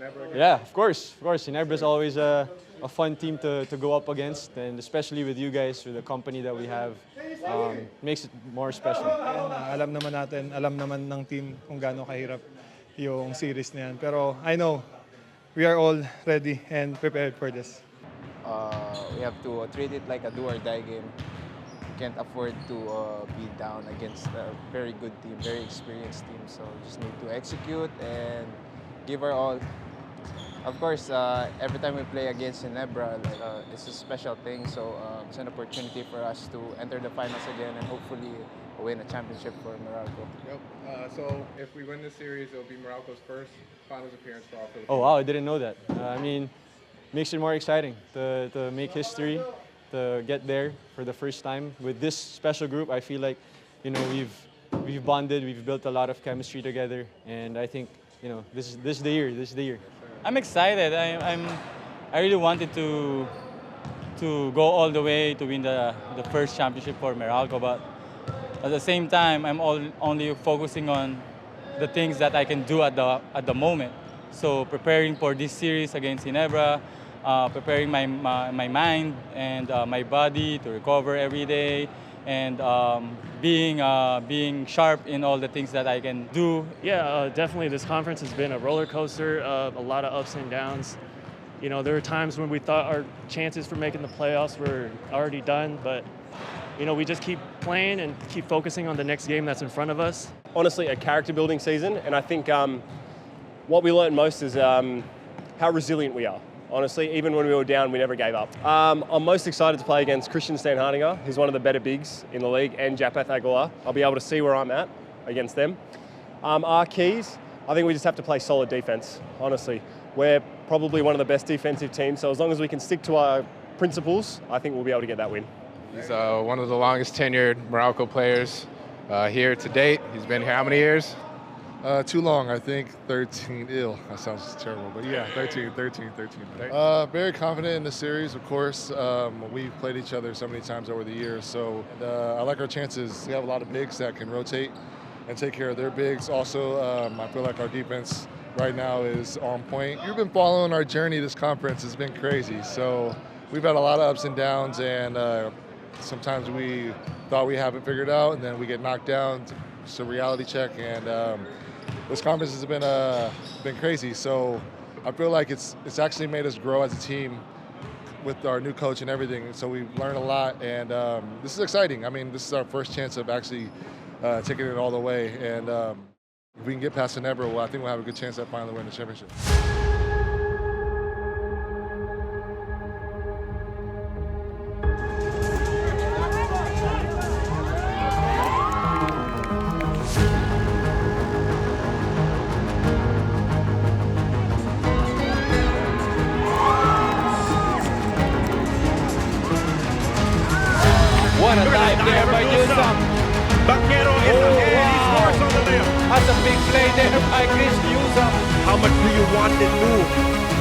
Ginebra again? Yeah, of course. Ginebra is always a fun team to go up against, and especially with you guys, with the company that we have, makes it more special. Alam naman ng team kung gaano kahirap yung series na yan. Pero I know we are all ready and prepared for this. We have to treat it like a do-or-die game. We can't afford to be down against a very good team, very experienced team. So just need to execute and give our all. Of course, every time we play against Ginebra, it's a special thing. So it's an opportunity for us to enter the finals again and hopefully win a championship for Meralco. Yep. So if we win this series, it'll be Meralco's first finals appearance for all Philippines. Oh wow, I didn't know that. I mean, makes it more exciting to make history, to get there for the first time with this special group. I feel like, we've bonded, we've built a lot of chemistry together, and I think, this is the year. This is the year. I'm excited. I really wanted to go all the way to win the first championship for Meralco, but at the same time, I'm only focusing on the things that I can do at the moment. So preparing for this series against Ginebra, preparing my mind and my body to recover every day, and being sharp in all the things that I can do. Yeah, definitely this conference has been a roller coaster of a lot of ups and downs. There were times when we thought our chances for making the playoffs were already done, but we just keep playing and keep focusing on the next game that's in front of us. Honestly, a character building season, and I think what we learned most is how resilient we are. Honestly, even when we were down, we never gave up. I'm most excited to play against Christian Stanhardinger, who's one of the better bigs in the league, and Japath Aguilar. I'll be able to see where I'm at against them. Our keys, I think we just have to play solid defense, honestly. We're probably one of the best defensive teams, so as long as we can stick to our principles, I think we'll be able to get that win. He's one of the longest tenured Meralco players here to date. He's been here how many years? Too long, I think 13. Ew, that sounds terrible, but yeah, 13. Right? Very confident in the series, of course. We've played each other so many times over the years, so I like our chances. We have a lot of bigs that can rotate and take care of their bigs. Also, I feel like our defense right now is on point. You've been following our journey this conference. It's been crazy. So we've had a lot of ups and downs, and sometimes we thought we have it figured out, and then we get knocked down. It's a reality check, and this conference has been crazy. So I feel like it's actually made us grow as a team with our new coach and everything. So we've learned a lot, and this is exciting. I mean, this is our first chance of actually taking it all the way. And if we can get past Ginebra, well, I think we'll have a good chance at finally winning the championship. What a dive there by Newsome. Banquero is ahead. He scores on the layup. That's a big play there by Newsome. How much do you want this move?